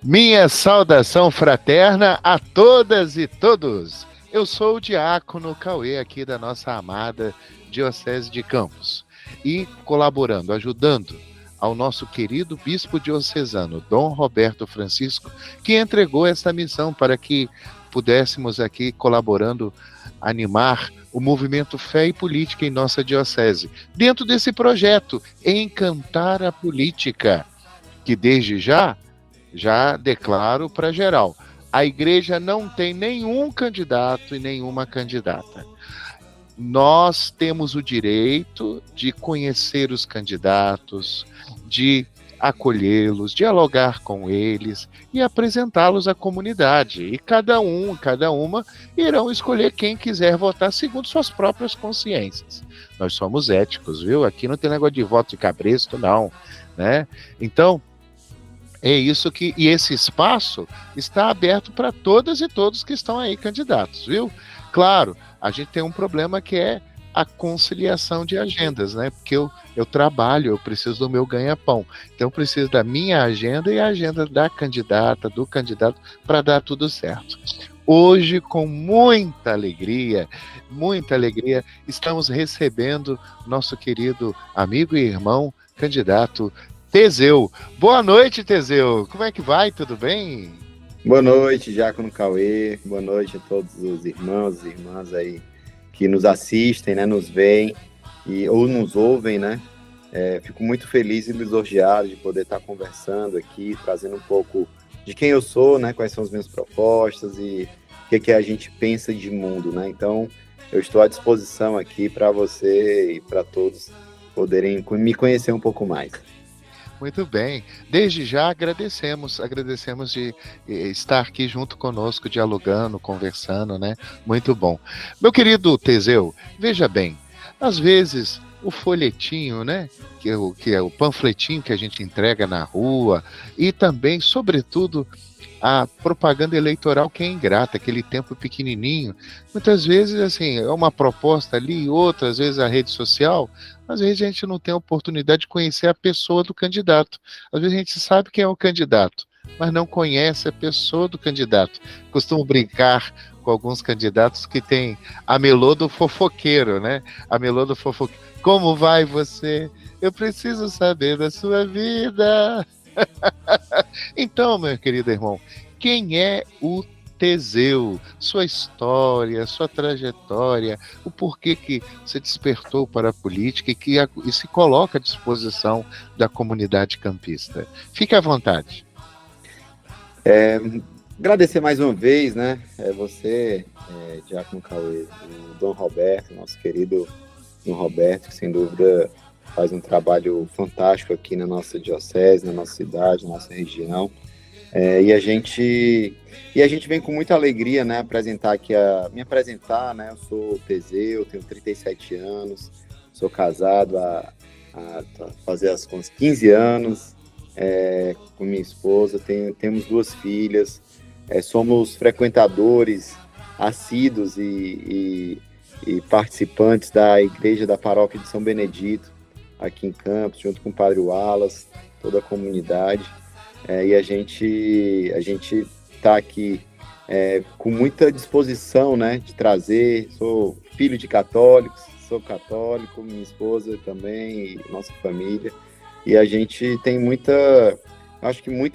Minha saudação fraterna a todas e todos. Eu sou o diácono Cauê aqui da nossa amada Diocese de Campos e colaborando, ajudando ao nosso querido bispo diocesano, Dom Roberto Francisco, que entregou essa missão para que pudéssemos aqui colaborando animar o movimento Fé e Política em nossa diocese. Dentro desse projeto, Encantar a Política, que desde já declaro para geral, a igreja não tem nenhum candidato e nenhuma candidata. Nós temos o direito de conhecer os candidatos, de acolhê-los, dialogar com eles e apresentá-los à comunidade. E cada uma irão escolher quem quiser votar segundo suas próprias consciências. Nós somos éticos, viu? Aqui não tem negócio de voto de cabresto, não, né? Então, é isso e esse espaço está aberto para todas e todos que estão aí candidatos, viu? Claro, a gente tem um problema que é a conciliação de agendas, né? Porque eu trabalho, eu preciso do meu ganha-pão. Então, eu preciso da minha agenda e a agenda da candidata, do candidato, para dar tudo certo. Hoje, com muita alegria, estamos recebendo nosso querido amigo e irmão, candidato Teseu. Boa noite, Teseu. Como é que vai? Tudo bem? Boa noite, Diácono Cauê. Boa noite a todos os irmãos e irmãs aí que nos assistem, né, nos veem ou nos ouvem, né? Fico muito feliz e lisonjeado de poder estar conversando aqui, trazendo um pouco de quem eu sou, né? Quais são as minhas propostas e o que a gente pensa de mundo, né? Então, eu estou à disposição aqui para você e para todos poderem me conhecer um pouco mais. Muito bem. Desde já agradecemos de estar aqui junto conosco, dialogando, conversando, né? Muito bom. Meu querido Teseu, veja bem, às vezes o folhetinho, né? Que é o panfletinho que a gente entrega na rua e também, sobretudo, a propaganda eleitoral que é ingrata, aquele tempo pequenininho. Muitas vezes, assim, é uma proposta ali, outras vezes a rede social, às vezes a gente não tem a oportunidade de conhecer a pessoa do candidato. Às vezes a gente sabe quem é o candidato, mas não conhece a pessoa do candidato. Costumo brincar com alguns candidatos que tem a melô do fofoqueiro, né? A melô do fofoqueiro. Como vai você? Eu preciso saber da sua vida. Então, meu querido irmão, quem é o Teseu? Sua história, sua trajetória, o porquê que você despertou para a política e se coloca à disposição da comunidade campista. Fique à vontade. Agradecer mais uma vez, né? Você, Diácono Cauê, o Dom Roberto, nosso querido Dom Roberto, que sem dúvida faz um trabalho fantástico aqui na nossa diocese, na nossa cidade, na nossa região. E a gente vem com muita alegria, né, me apresentar, né? Eu sou Teseu, tenho 37 anos, sou casado há fazer as contas 15 anos com minha esposa, temos 2 filhas, somos frequentadores assíduos e participantes da igreja da paróquia de São Benedito, aqui em Campos, junto com o Padre Wallace, toda a comunidade, e a gente está aqui com muita disposição, né, de trazer. Sou filho de católicos, sou católico, minha esposa também, e nossa família, e a gente tem muita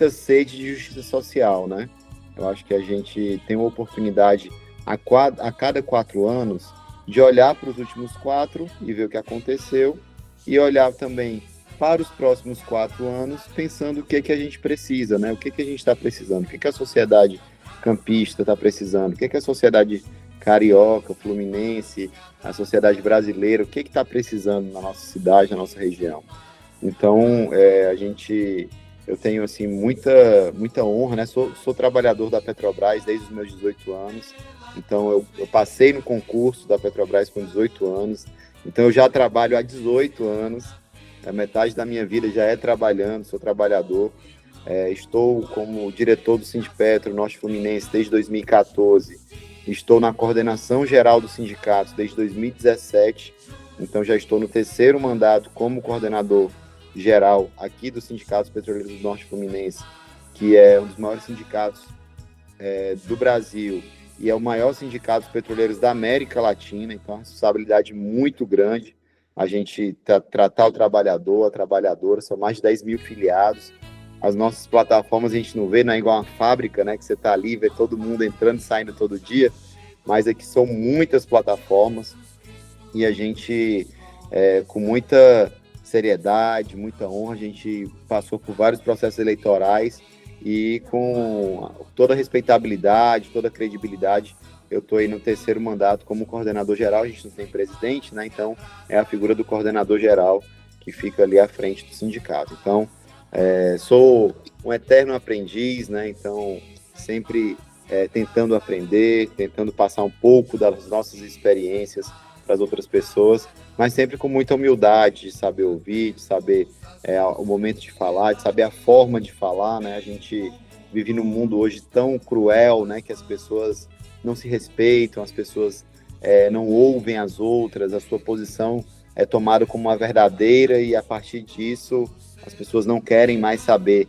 sede de justiça social, né? Eu acho que a gente tem uma oportunidade a cada 4 anos de olhar para os últimos 4 e ver o que aconteceu, e olhar também para os próximos 4 anos, pensando o que a gente precisa, né? O que a gente está precisando, o que a sociedade campista está precisando, o que a sociedade carioca, fluminense, a sociedade brasileira, o que está precisando na nossa cidade, na nossa região. Então, eu tenho assim, muita honra, né? Sou trabalhador da Petrobras desde os meus 18 anos, então eu passei no concurso da Petrobras com 18 anos, então eu já trabalho há 18 anos, a metade da minha vida já é trabalhando, sou trabalhador. Estou como diretor do Sindipetro Norte Fluminense desde 2014, estou na coordenação geral dos sindicatos desde 2017, então já estou no 3º mandato como coordenador geral aqui dos Sindicatos Petroleiros do Norte Fluminense, que é um dos maiores sindicatos do Brasil e é o maior sindicato dos petroleiros da América Latina, então é uma responsabilidade muito grande a gente tratar o trabalhador, a trabalhadora, são mais de 10 mil filiados. As nossas plataformas a gente não vê, não é igual uma fábrica, né, que você está ali, vê todo mundo entrando e saindo todo dia, mas aqui são muitas plataformas e a gente, com muita seriedade, muita honra, a gente passou por vários processos eleitorais e com toda a respeitabilidade, toda a credibilidade, eu estou aí no 3º mandato como coordenador geral, a gente não tem presidente, né, então é a figura do coordenador geral que fica ali à frente do sindicato. Então, sou um eterno aprendiz, né, então sempre tentando aprender, tentando passar um pouco das nossas experiências para as outras pessoas, mas sempre com muita humildade, de saber ouvir, de saber o momento de falar, de saber a forma de falar, né? A gente vive num mundo hoje tão cruel, né? Que as pessoas não se respeitam, as pessoas não ouvem as outras, a sua posição é tomada como uma verdadeira e a partir disso as pessoas não querem mais saber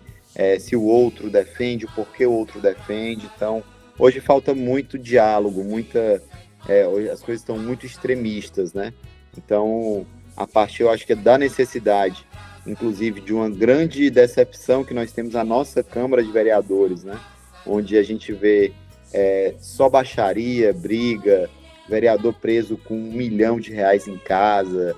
se o outro defende, o porquê o outro defende. Então, hoje falta muito diálogo, hoje as coisas estão muito extremistas, né? Então, a partir, eu acho que é da necessidade, inclusive, de uma grande decepção que nós temos na nossa Câmara de Vereadores, né? Onde a gente vê só baixaria, briga, vereador preso com R$1 milhão em casa,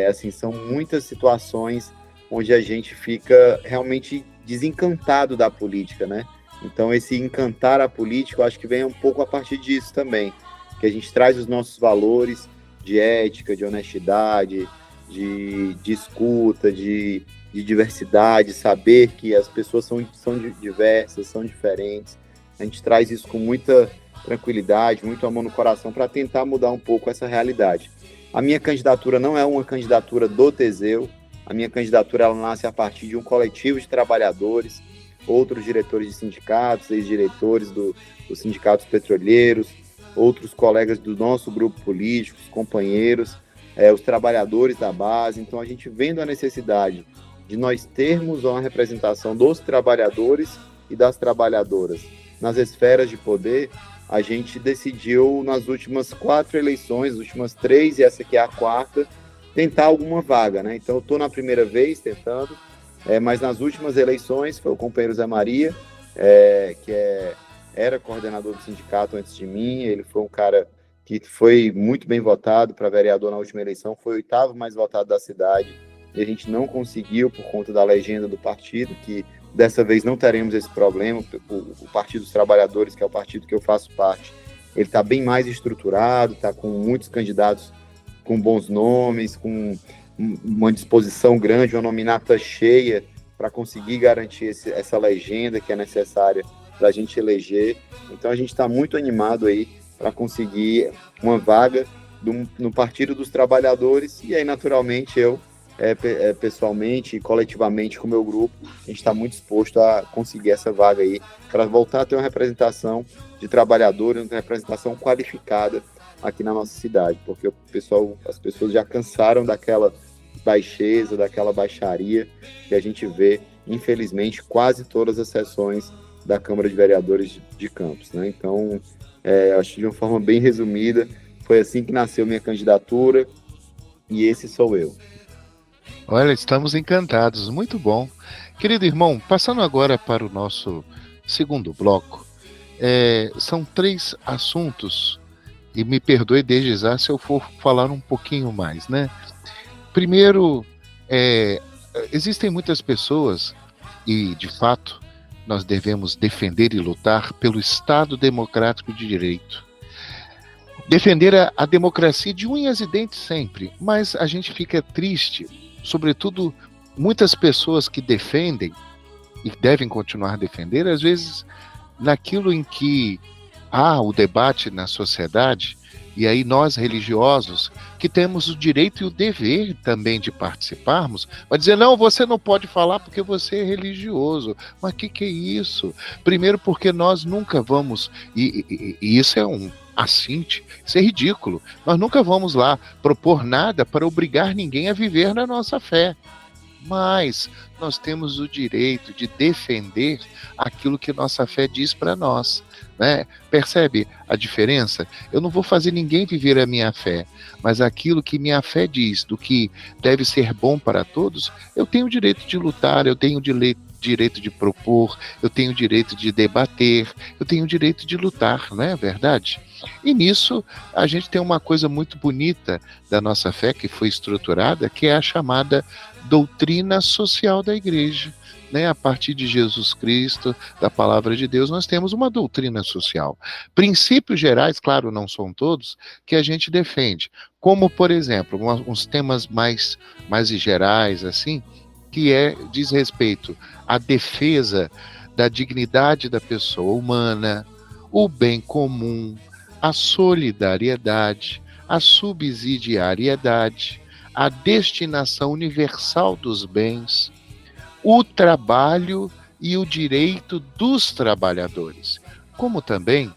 assim, são muitas situações onde a gente fica realmente desencantado da política, né? Então, esse encantar a política, eu acho que vem um pouco a partir disso também, que a gente traz os nossos valores de ética, de honestidade, de escuta, de diversidade, saber que as pessoas são diversas, são diferentes. A gente traz isso com muita tranquilidade, muito amor no coração, para tentar mudar um pouco essa realidade. A minha candidatura não é uma candidatura do Teseu, a minha candidatura ela nasce a partir de um coletivo de trabalhadores, outros diretores de sindicatos, ex-diretores dos sindicatos petroleiros, outros colegas do nosso grupo político, companheiros, os trabalhadores da base. Então, a gente vendo a necessidade de nós termos uma representação dos trabalhadores e das trabalhadoras nas esferas de poder, a gente decidiu nas últimas 4 eleições, as últimas 3 e essa aqui é a 4ª, tentar alguma vaga, né? Então, eu estou na primeira vez tentando, mas nas últimas eleições foi o companheiro Zé Maria, que era coordenador do sindicato antes de mim, ele foi um cara que foi muito bem votado para vereador na última eleição, foi o 8º mais votado da cidade, e a gente não conseguiu por conta da legenda do partido, que dessa vez não teremos esse problema. O Partido dos Trabalhadores, que é o partido que eu faço parte, ele está bem mais estruturado, está com muitos candidatos com bons nomes, com uma disposição grande, uma nominata cheia para conseguir garantir essa legenda que é necessária para a gente eleger. Então a gente está muito animado aí para conseguir uma vaga no Partido dos Trabalhadores, e aí naturalmente eu, pessoalmente e coletivamente com o meu grupo, a gente está muito disposto a conseguir essa vaga aí, para voltar a ter uma representação de trabalhadores, uma representação qualificada aqui na nossa cidade, porque as pessoas já cansaram daquela baixeza, daquela baixaria que a gente vê, infelizmente, quase todas as sessões da Câmara de Vereadores de Campos, né? Então, acho que de uma forma bem resumida, foi assim que nasceu minha candidatura e esse sou eu. Olha, estamos encantados, muito bom. Querido irmão, passando agora para o nosso segundo bloco, são 3 assuntos, e me perdoe desde já se eu for falar um pouquinho mais, né? Primeiro, existem muitas pessoas, e de fato nós devemos defender e lutar pelo Estado Democrático de Direito. Defender a democracia de unhas e dentes sempre, mas a gente fica triste, sobretudo muitas pessoas que defendem e devem continuar a defender, às vezes naquilo em que há o debate na sociedade, e aí nós religiosos, que temos o direito e o dever também de participarmos, vai dizer, não, você não pode falar porque você é religioso. Mas que é isso? Primeiro porque nós nunca vamos, e isso é um assinte, isso é ridículo, nós nunca vamos lá propor nada para obrigar ninguém a viver na nossa fé. mas nós temos o direito de defender aquilo que nossa fé diz para nós, né? Percebe a diferença? Eu não vou fazer ninguém viver a minha fé, mas aquilo que minha fé diz, do que deve ser bom para todos, eu tenho o direito de lutar, eu tenho o direito de propor, eu tenho o direito de debater, eu tenho o direito de lutar, não é verdade? E nisso a gente tem uma coisa muito bonita da nossa fé que foi estruturada, que é a chamada doutrina social da igreja. Né, a partir de Jesus Cristo, da palavra de Deus, nós temos uma doutrina social. Princípios gerais, claro, não são todos, que a gente defende. Como, por exemplo, uns temas mais gerais, assim, que diz respeito à defesa da dignidade da pessoa humana, o bem comum, a solidariedade, a subsidiariedade, a destinação universal dos bens, o trabalho e o direito dos trabalhadores. Como também,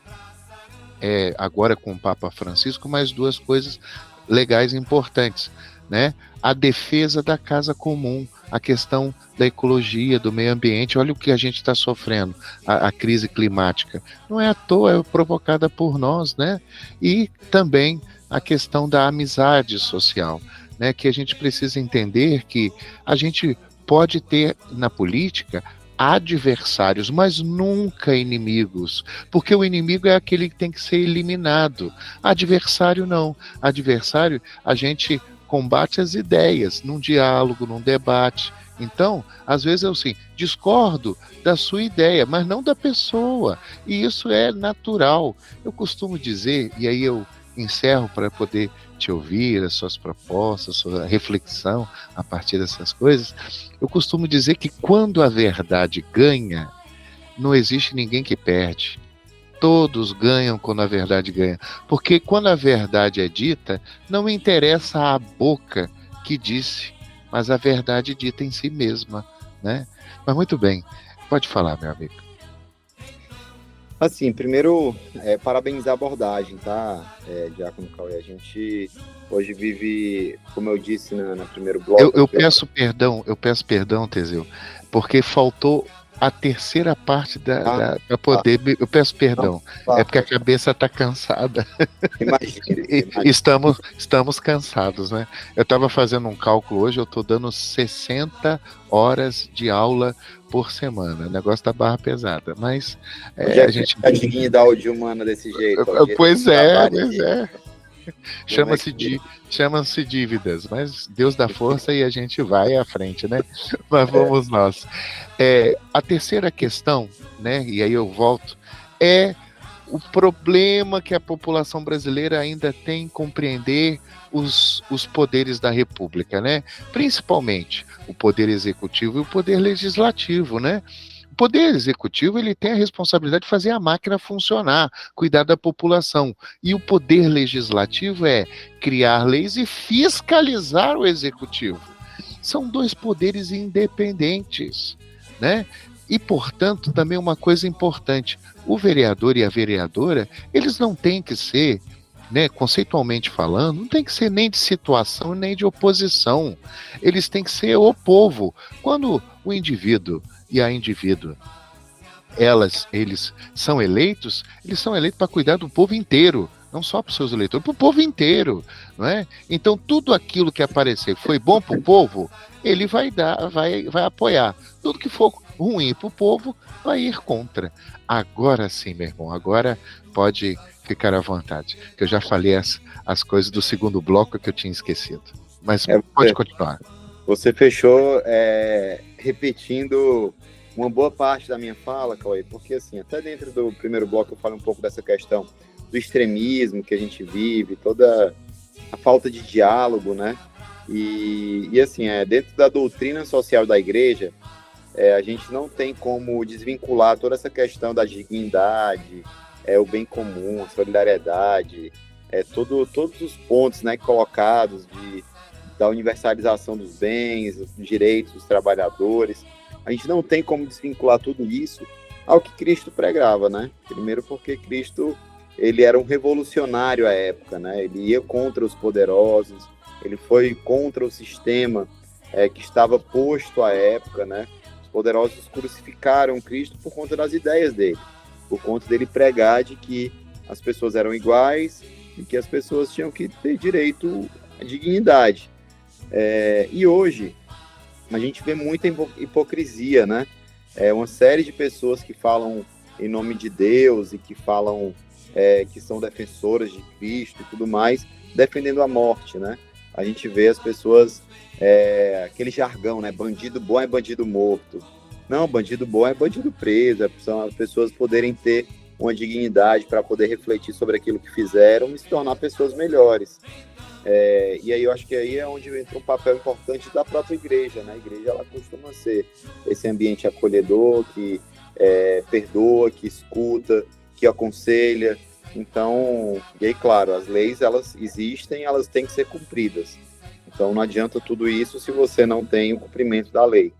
agora com o Papa Francisco, mais duas coisas legais e importantes, né? A defesa da casa comum, a questão da ecologia, do meio ambiente. Olha o que a gente está sofrendo, a crise climática. Não é à toa, é provocada por nós, né? E também a questão da amizade social, né? Que a gente precisa entender que a gente pode ter na política adversários, mas nunca inimigos, porque o inimigo é aquele que tem que ser eliminado. Adversário não. Adversário, a gente combate as ideias, num diálogo, num debate. Então, às vezes eu assim, discordo da sua ideia, mas não da pessoa. E isso é natural. Eu costumo dizer, e aí eu encerro para poder te ouvir, as suas propostas, a sua reflexão a partir dessas coisas. Eu costumo dizer que quando a verdade ganha, não existe ninguém que perde. Todos ganham quando a verdade ganha. Porque quando a verdade é dita, não interessa a boca que disse, mas a verdade dita em si mesma, né? Mas muito bem, pode falar, meu amigo. Assim, primeiro, parabenizar a abordagem, tá, Diácono Cauê? A gente hoje vive, como eu disse no primeiro bloco... Eu peço perdão, Teseu, porque faltou a terceira parte para poder... Eu peço perdão, é porque a cabeça está cansada. Imagina. Estamos cansados, né? Eu estava fazendo um cálculo hoje, eu estou dando 60 horas de aula por semana. O negócio da barra pesada, mas a gente... A dignidade humana desse jeito. Pois é. Chama-se dívidas, mas Deus dá força e a gente vai à frente, né? Mas vamos nós. A terceira questão, né? E aí eu volto, é o problema que a população brasileira ainda tem em compreender os poderes da República, né? Principalmente o poder executivo e o poder legislativo, né? O poder executivo, ele tem a responsabilidade de fazer a máquina funcionar, cuidar da população. E o poder legislativo é criar leis e fiscalizar o executivo. São dois poderes independentes, né? E, portanto, também uma coisa importante, o vereador e a vereadora, eles não têm que ser, né, conceitualmente falando, não tem que ser nem de situação nem de oposição. Eles têm que ser o povo. Quando o indivíduo e a indivídua, eles são eleitos para cuidar do povo inteiro, não só para os seus eleitores, para o povo inteiro, não é? Então, tudo aquilo que aparecer foi bom para o povo, ele vai apoiar. Tudo que for ruim para o povo, vai ir contra. Agora sim, meu irmão, agora pode ficar à vontade, que eu já falei as coisas do segundo bloco que eu tinha esquecido. Mas pode continuar. Você fechou repetindo uma boa parte da minha fala, Cauê, porque assim, até dentro do primeiro bloco eu falo um pouco dessa questão do extremismo que a gente vive, toda a falta de diálogo, né? E assim, dentro da doutrina social da igreja, a gente não tem como desvincular toda essa questão da dignidade, o bem comum, a solidariedade, todos os pontos, né, colocados da universalização dos bens, dos direitos dos trabalhadores. A gente não tem como desvincular tudo isso ao que Cristo pregava, né? Primeiro porque Cristo, ele era um revolucionário à época, né? Ele ia contra os poderosos, ele foi contra o sistema que estava posto à época, né? Os poderosos crucificaram Cristo por conta das ideias dele, por conta dele pregar de que as pessoas eram iguais e que as pessoas tinham que ter direito à dignidade. E hoje a gente vê muita hipocrisia, né? Uma série de pessoas que falam em nome de Deus e que falam que são defensoras de Cristo e tudo mais, defendendo a morte, né? A gente vê as pessoas, aquele jargão, né? Bandido bom é bandido morto. Não, bandido bom é bandido preso. São as pessoas poderem ter uma dignidade para poder refletir sobre aquilo que fizeram e se tornar pessoas melhores. E aí eu acho que aí é onde entra um papel importante da própria igreja, né? A igreja, ela costuma ser esse ambiente acolhedor, que perdoa, que escuta, que aconselha. Então, e aí, claro, as leis, elas existem, elas têm que ser cumpridas. Então, não adianta tudo isso se você não tem o cumprimento da lei.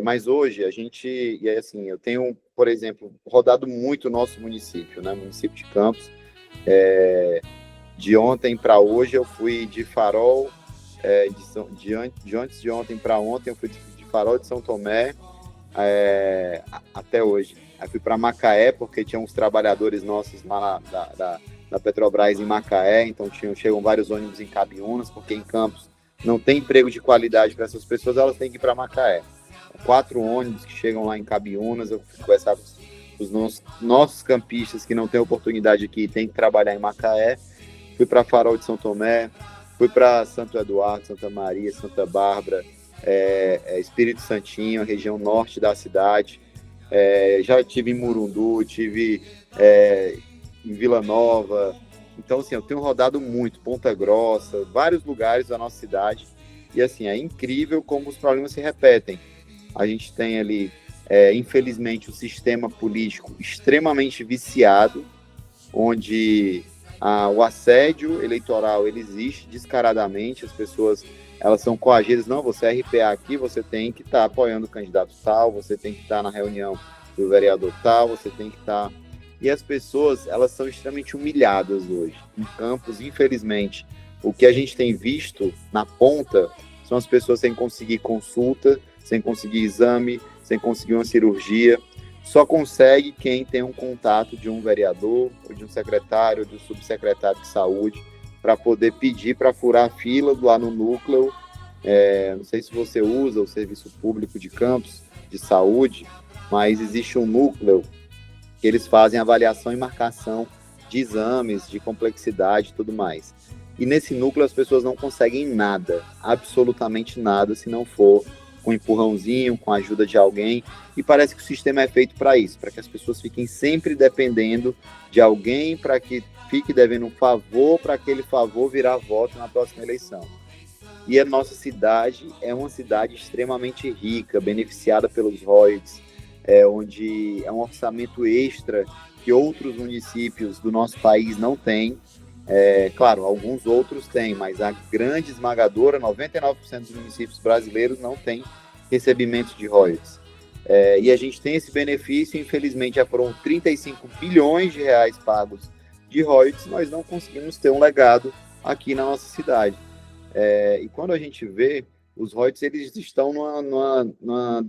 Mas hoje, e aí, assim, eu tenho, por exemplo, rodado muito o nosso município, né? Município de Campos. De ontem para hoje, eu fui de Farol, de antes de ontem para ontem, eu fui de Farol de São Tomé, até hoje. Aí fui para Macaé, porque tinha uns trabalhadores nossos lá da Petrobras em Macaé, então chegam vários ônibus em Cabiúnas, porque em Campos não tem emprego de qualidade para essas pessoas, elas têm que ir para Macaé. 4 ônibus que chegam lá em Cabiúnas, eu fui conversar com os nossos campistas que não têm oportunidade aqui e têm que trabalhar em Macaé. Fui para Farol de São Tomé, fui para Santo Eduardo, Santa Maria, Santa Bárbara, Espírito Santinho, a região norte da cidade. Já estive em Murundu, estive em Vila Nova. Então, assim, eu tenho rodado muito, Ponta Grossa, vários lugares da nossa cidade. E, assim, é incrível como os problemas se repetem. A gente tem ali, infelizmente, um sistema político extremamente viciado, onde o assédio eleitoral ele existe descaradamente, as pessoas elas são coagidas, não, você é RPA aqui, você tem que estar apoiando o candidato tal, você tem que estar na reunião do vereador tal, você tem que estar... E as pessoas, elas são extremamente humilhadas hoje. Em Campos, infelizmente, o que a gente tem visto na ponta são as pessoas sem conseguir consulta, sem conseguir exame, sem conseguir uma cirurgia. Só consegue quem tem um contato de um vereador, ou de um secretário, ou de um subsecretário de saúde, para poder pedir para furar a fila lá no núcleo. Não sei se você usa o serviço público de Campos de saúde, mas existe um núcleo que eles fazem avaliação e marcação de exames, de complexidade e tudo mais. E nesse núcleo as pessoas não conseguem nada, absolutamente nada, se não for com um empurrãozinho, com a ajuda de alguém. E parece que o sistema é feito para isso, para que as pessoas fiquem sempre dependendo de alguém, para que fique devendo um favor, para aquele favor virar voto na próxima eleição. E a nossa cidade é uma cidade extremamente rica, beneficiada pelos royalties, onde é um orçamento extra que outros municípios do nosso país não têm. Claro, alguns outros têm, mas a grande esmagadora, 99% dos municípios brasileiros não têm recebimento de royalties. E a gente tem esse benefício, infelizmente já foram 35 bilhões de reais pagos de royalties, nós não conseguimos ter um legado aqui na nossa cidade. E quando a gente vê, os royalties eles estão numa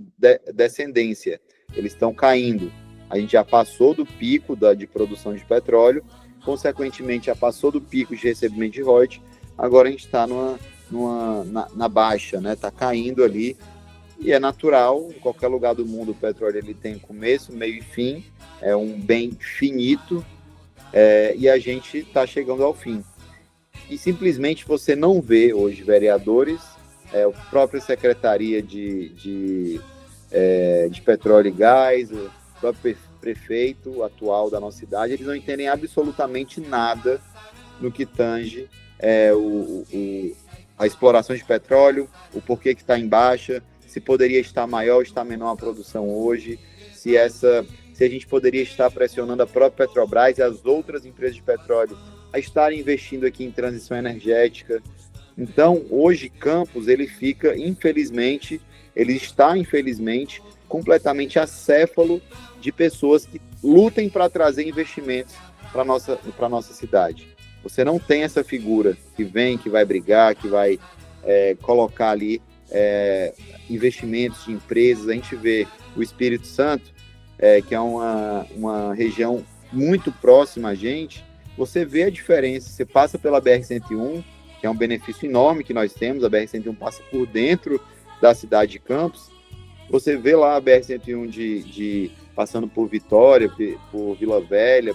descendência, eles estão caindo. A gente já passou do pico de produção de petróleo, consequentemente já passou do pico de recebimento de royalties, agora a gente está na baixa, né? Está caindo ali, e é natural, em qualquer lugar do mundo o petróleo ele tem começo, meio e fim, é um bem finito, e a gente está chegando ao fim. E simplesmente você não vê hoje vereadores, a própria Secretaria de Petróleo e Gás, o próprio prefeito atual da nossa cidade, eles não entendem absolutamente nada no que tange a exploração de petróleo, o porquê que está em baixa, se poderia estar maior ou estar menor a produção hoje, se a gente poderia estar pressionando a própria Petrobras e as outras empresas de petróleo a estarem investindo aqui em transição energética. Então, hoje, Campos, ele está, infelizmente, completamente acéfalo de pessoas que lutem para trazer investimentos para a nossa cidade. Você não tem essa figura que vem, que vai brigar, que vai colocar ali investimentos de empresas. A gente vê o Espírito Santo, que é uma região muito próxima a gente, você vê a diferença. Você passa pela BR-101, que é um benefício enorme que nós temos, a BR-101 passa por dentro da cidade de Campos, você vê lá a BR-101 passando por Vitória, por Vila Velha,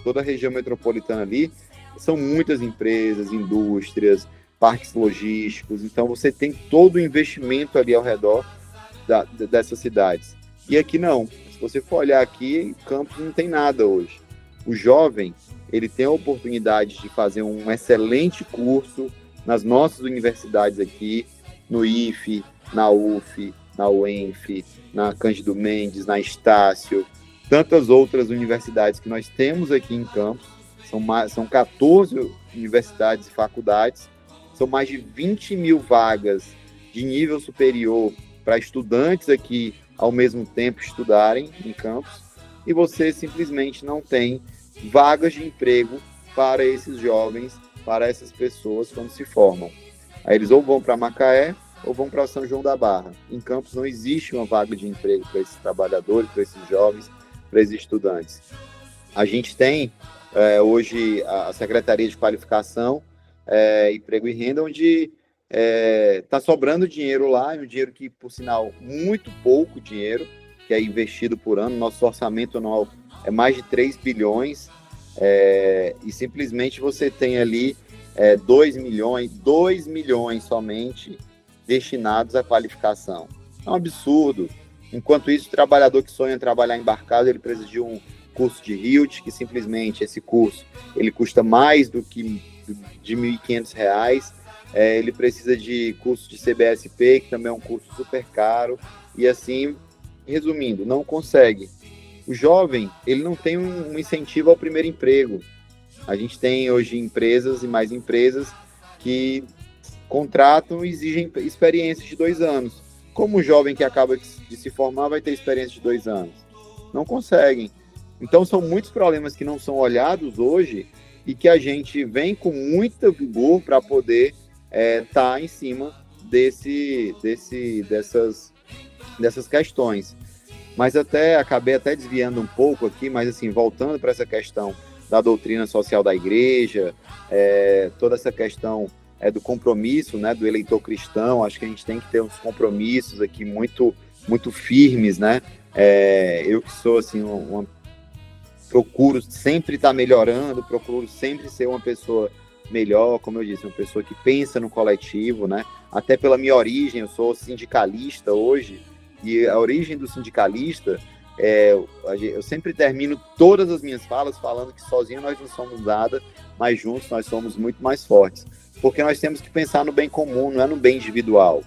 toda a região metropolitana ali, são muitas empresas, indústrias, parques logísticos, então você tem todo o investimento ali ao redor dessas cidades. E aqui não, se você for olhar aqui, Campos não tem nada hoje. O jovem, ele tem a oportunidade de fazer um excelente curso nas nossas universidades aqui, no IFE, na UF, na UENF, na Cândido Mendes, na Estácio, tantas outras universidades que nós temos aqui em Campos, são 14 universidades e faculdades, são mais de 20 mil vagas de nível superior para estudantes aqui ao mesmo tempo estudarem em Campos, e você simplesmente não tem vagas de emprego para esses jovens, para essas pessoas quando se formam. Aí eles ou vão para Macaé ou vão para São João da Barra. Em Campos não existe uma vaga de emprego para esses trabalhadores, para esses jovens, para esses estudantes. A gente tem hoje a Secretaria de Qualificação, Emprego e Renda, onde está sobrando dinheiro lá, um dinheiro que, por sinal, muito pouco dinheiro, que é investido por ano. Nosso orçamento anual é mais de 3 bilhões, e simplesmente você tem ali 2 milhões somente destinados à qualificação. É um absurdo. Enquanto isso, o trabalhador que sonha em trabalhar embarcado, ele precisa de um curso de RIUT, que simplesmente esse curso ele custa mais do que de R$ 1.500. Ele precisa de curso de CBSP, que também é um curso super caro, e assim, resumindo, não consegue. O jovem, ele não tem um incentivo ao primeiro emprego. A gente tem hoje empresas e mais empresas que contratam e exigem experiência de 2 anos. Como o jovem que acaba de se formar vai ter experiência de 2 anos? Não conseguem. Então, são muitos problemas que não são olhados hoje e que a gente vem com muita vigor para poder tá em cima dessas questões. Mas acabei desviando um pouco aqui, mas assim, voltando para essa questão da doutrina social da igreja, toda essa questão do compromisso, né, do eleitor cristão. Acho que a gente tem que ter uns compromissos aqui muito, muito firmes, né? Eu que sou assim, procuro sempre estar melhorando, procuro sempre ser uma pessoa melhor, como eu disse, uma pessoa que pensa no coletivo, né? Até pela minha origem, eu sou sindicalista hoje, e a origem do sindicalista, eu sempre termino todas as minhas falas falando que sozinho nós não somos nada, mas juntos nós somos muito mais fortes. Porque nós temos que pensar no bem comum, não é no bem individual,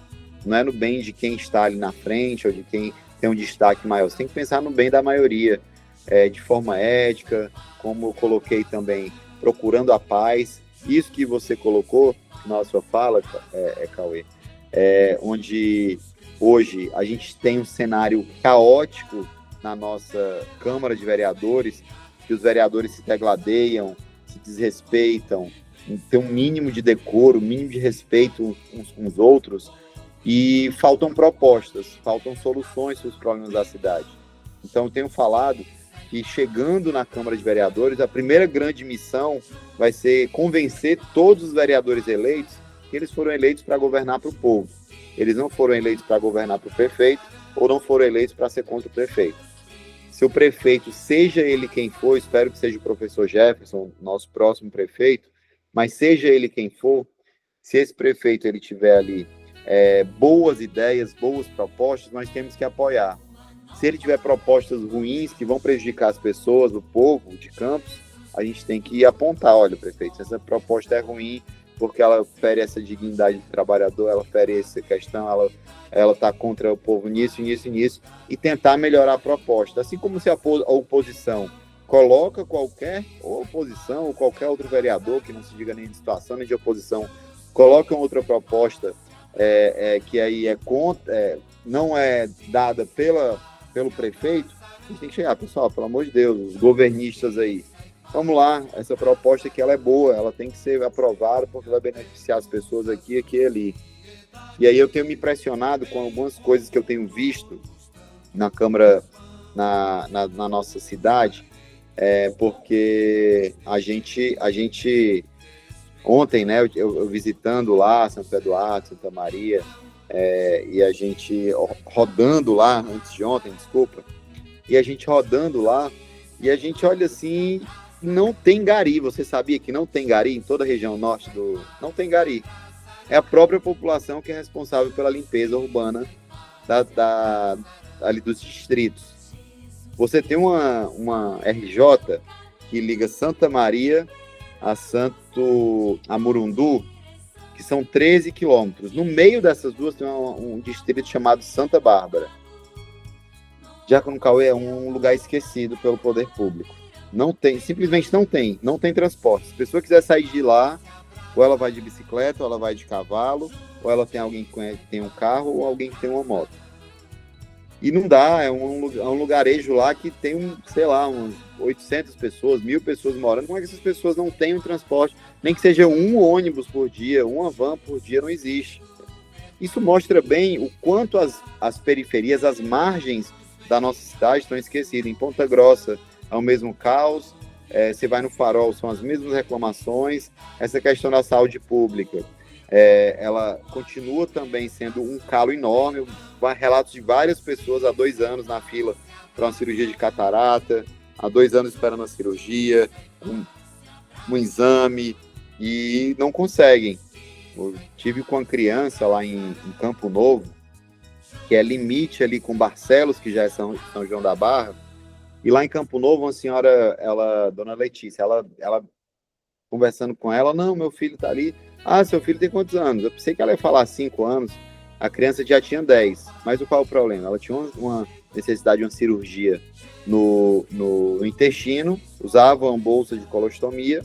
não é no bem de quem está ali na frente ou de quem tem um destaque maior. Você tem que pensar no bem da maioria, de forma ética, como eu coloquei também, procurando a paz. Isso que você colocou na sua fala, Cauê, onde hoje a gente tem um cenário caótico na nossa Câmara de Vereadores, que os vereadores se degladeiam, se desrespeitam, tem um mínimo de decoro, um mínimo de respeito uns com os outros, e faltam propostas, faltam soluções para os problemas da cidade. Então, eu tenho falado que, chegando na Câmara de Vereadores, a primeira grande missão vai ser convencer todos os vereadores eleitos que eles foram eleitos para governar para o povo. Eles não foram eleitos para governar para o prefeito, ou não foram eleitos para ser contra o prefeito. Se o prefeito, seja ele quem for, espero que seja o professor Jefferson, nosso próximo prefeito, mas seja ele quem for, se esse prefeito ele tiver ali boas ideias, boas propostas, nós temos que apoiar. Se ele tiver propostas ruins que vão prejudicar as pessoas, o povo de Campos, a gente tem que apontar, olha, prefeito, essa proposta é ruim porque ela fere essa dignidade do trabalhador, ela fere essa questão, ela está contra o povo nisso, e tentar melhorar a proposta. Assim como se a oposição coloca qualquer oposição ou qualquer outro vereador, que não se diga nem de situação nem de oposição, coloca outra proposta que aí não é dada pelo prefeito, a gente tem que chegar, pessoal, pelo amor de Deus, os governistas aí, vamos lá, essa proposta aqui ela é boa, ela tem que ser aprovada porque vai beneficiar as pessoas aqui e ali. E aí eu tenho me impressionado com algumas coisas que eu tenho visto na Câmara, na nossa cidade, porque a gente ontem, né, eu visitando lá Santo Eduardo, Santa Maria, e a gente rodando lá, antes de ontem, desculpa, e a gente rodando lá, e a gente olha assim, não tem gari. Você sabia que não tem gari em toda a região norte do... Não tem gari. É a própria população que é responsável pela limpeza urbana ali dos distritos. Você tem uma RJ que liga Santa Maria a Murundu, que são 13 quilômetros. No meio dessas duas tem um distrito chamado Santa Bárbara. Diácono Cauê é um lugar esquecido pelo poder público. Não tem, simplesmente não tem transporte. Se a pessoa quiser sair de lá, ou ela vai de bicicleta, ou ela vai de cavalo, ou ela tem alguém que tem um carro, ou alguém que tem uma moto. E não dá, é um lugarejo lá que tem, sei lá, umas 800 pessoas, 1.000 pessoas morando. Como é que essas pessoas não têm um transporte? Nem que seja um ônibus por dia, uma van por dia, não existe. Isso mostra bem o quanto as periferias, as margens da nossa cidade estão esquecidas. Em Ponta Grossa é o mesmo caos, você vai no Farol, são as mesmas reclamações. Essa questão da saúde pública, ela continua também sendo um calo enorme. Relatos de várias pessoas há 2 anos na fila para uma cirurgia de catarata, há 2 anos esperando a cirurgia, um exame, e não conseguem. Eu tive com uma criança lá em Campo Novo, que é limite ali com Barcelos, que já é São João da Barra, e lá em Campo Novo, uma senhora, dona Letícia, ela conversando com ela, não, meu filho tá ali. Ah, seu filho tem quantos anos? Eu pensei que ela ia falar 5 anos, a criança já tinha 10. Mas qual é o problema? Ela tinha uma necessidade de uma cirurgia no intestino, usava uma bolsa de colostomia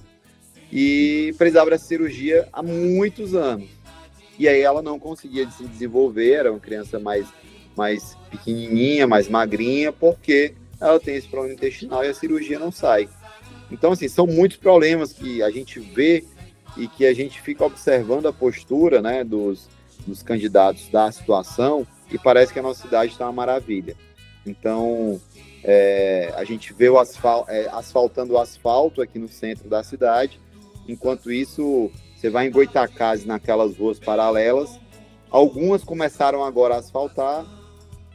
e precisava dessa cirurgia há muitos anos. E aí ela não conseguia se desenvolver, era uma criança mais pequenininha, mais magrinha, porque ela tem esse problema intestinal e a cirurgia não sai. Então, assim, são muitos problemas que a gente vê e que a gente fica observando a postura, né, dos candidatos da situação, e parece que a nossa cidade está uma maravilha. Então, a gente vê asfaltando o asfalto aqui no centro da cidade, enquanto isso, você vai em Goitacazes, naquelas ruas paralelas, algumas começaram agora a asfaltar,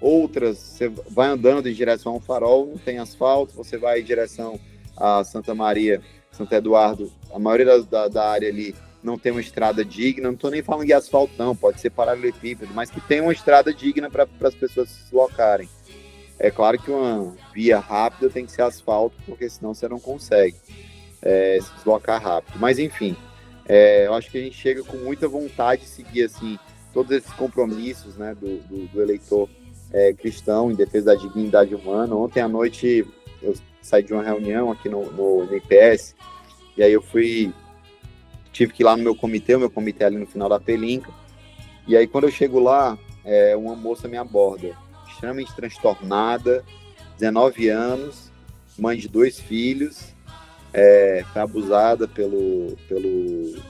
outras, você vai andando em direção ao Farol, não tem asfalto, você vai em direção a Santa Maria, Santo Eduardo, a maioria da área ali não tem uma estrada digna, não estou nem falando de asfalto não, pode ser paralelepípedo, mas que tem uma estrada digna para as pessoas se deslocarem. É claro que uma via rápida tem que ser asfalto, porque senão você não consegue se deslocar rápido. Mas enfim, eu acho que a gente chega com muita vontade de seguir assim, todos esses compromissos, né, do eleitor cristão em defesa da dignidade humana. Ontem à noite eu saí de uma reunião aqui no IPS, e aí eu tive que ir lá no meu comitê ali no final da Pelinca, e aí quando eu chego lá, uma moça me aborda, extremamente transtornada, 19 anos, mãe de 2 filhos, foi abusada pelo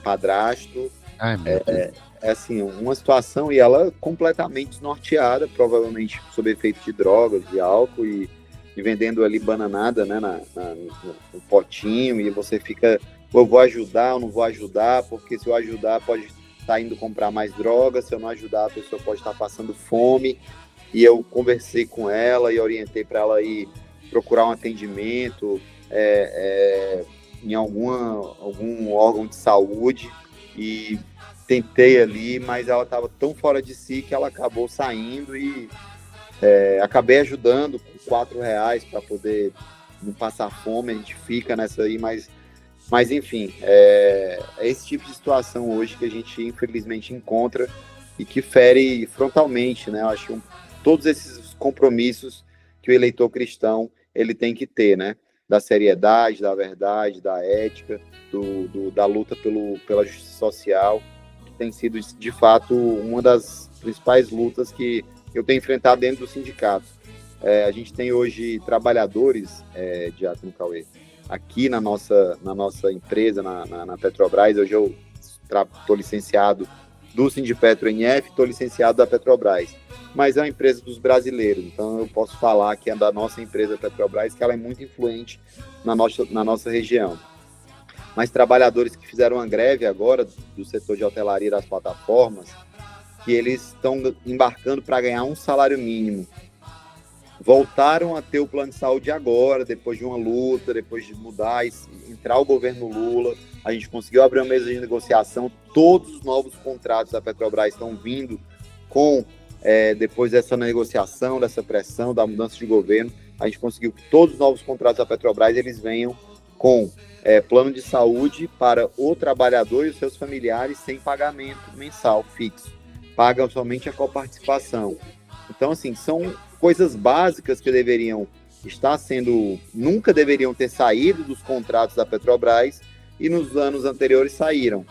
padrasto. Ai, meu Deus. Assim, uma situação, e ela completamente desnorteada, provavelmente sob efeito de drogas, de álcool, e vendendo ali bananada, né, no potinho, e você fica, eu vou ajudar, eu não vou ajudar, porque se eu ajudar pode estar indo comprar mais drogas, se eu não ajudar a pessoa pode estar passando fome. E eu conversei com ela e orientei para ela ir procurar um atendimento em algum órgão de saúde, e tentei ali, mas ela estava tão fora de si que ela acabou saindo, e acabei ajudando com R$4 para poder não passar fome. A gente fica nessa aí, mas enfim, é esse tipo de situação hoje que a gente infelizmente encontra e que fere frontalmente, né? Eu acho que todos esses compromissos que o eleitor cristão ele tem que ter, né? Da seriedade, da verdade, da ética, da luta pela justiça social, que tem sido, de fato, uma das principais lutas que eu tenho enfrentado dentro do sindicato. A gente tem hoje trabalhadores, Diácono Cauê, aqui na nossa empresa, na Petrobras. Hoje eu estou licenciado do Sindipetro NF, estou licenciado da Petrobras. Mas é uma empresa dos brasileiros, então eu posso falar que é da nossa empresa Petrobras, que ela é muito influente na nossa região. Mas trabalhadores que fizeram uma greve agora do setor de hotelaria das plataformas, que eles estão embarcando para ganhar um salário mínimo, voltaram a ter o plano de saúde agora, depois de uma luta, depois de mudar, entrar o governo Lula, a gente conseguiu abrir uma mesa de negociação, todos os novos contratos da Petrobras estão vindo com, depois dessa negociação, dessa pressão, da mudança de governo, a gente conseguiu que todos os novos contratos da Petrobras, eles venham com plano de saúde para o trabalhador e os seus familiares sem pagamento mensal fixo, pagam somente a coparticipação. Então, assim, são coisas básicas que nunca deveriam ter saído dos contratos da Petrobras e nos anos anteriores saíram.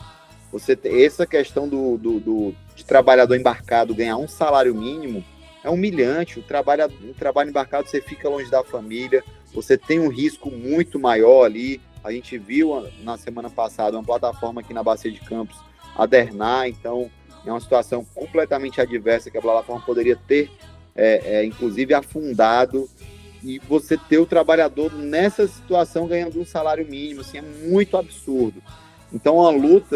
Essa questão de trabalhador embarcado ganhar um salário mínimo é humilhante. O trabalho embarcado, você fica longe da família, você tem um risco muito maior ali. A gente viu na semana passada uma plataforma aqui na Bacia de Campos adernar, então é uma situação completamente adversa que a plataforma poderia ter inclusive afundado, e você ter o trabalhador nessa situação ganhando um salário mínimo, assim, é muito absurdo. Então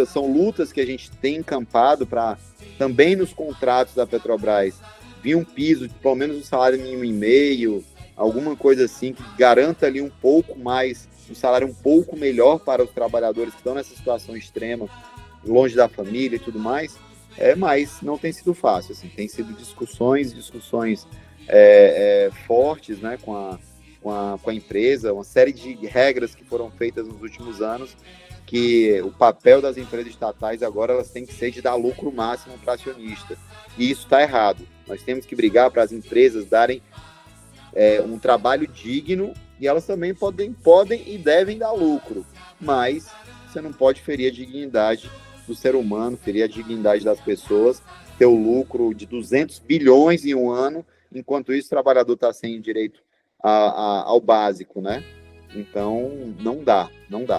são lutas que a gente tem encampado para também nos contratos da Petrobras vir um piso de pelo menos um salário mínimo e meio, alguma coisa assim que garanta ali um pouco mais, um salário um pouco melhor para os trabalhadores que estão nessa situação extrema, longe da família e tudo mais. Mas não tem sido fácil, assim, tem sido discussões fortes, né, com a empresa, uma série de regras que foram feitas nos últimos anos, que o papel das empresas estatais agora elas têm que ser de dar lucro máximo para acionista, e isso está errado. Nós temos que brigar para as empresas darem um trabalho digno, e elas também podem e devem dar lucro, mas você não pode ferir a dignidade do ser humano, ferir a dignidade das pessoas, ter o lucro de 200 bilhões em um ano, enquanto isso o trabalhador está sem direito ao básico, né? Então, não dá,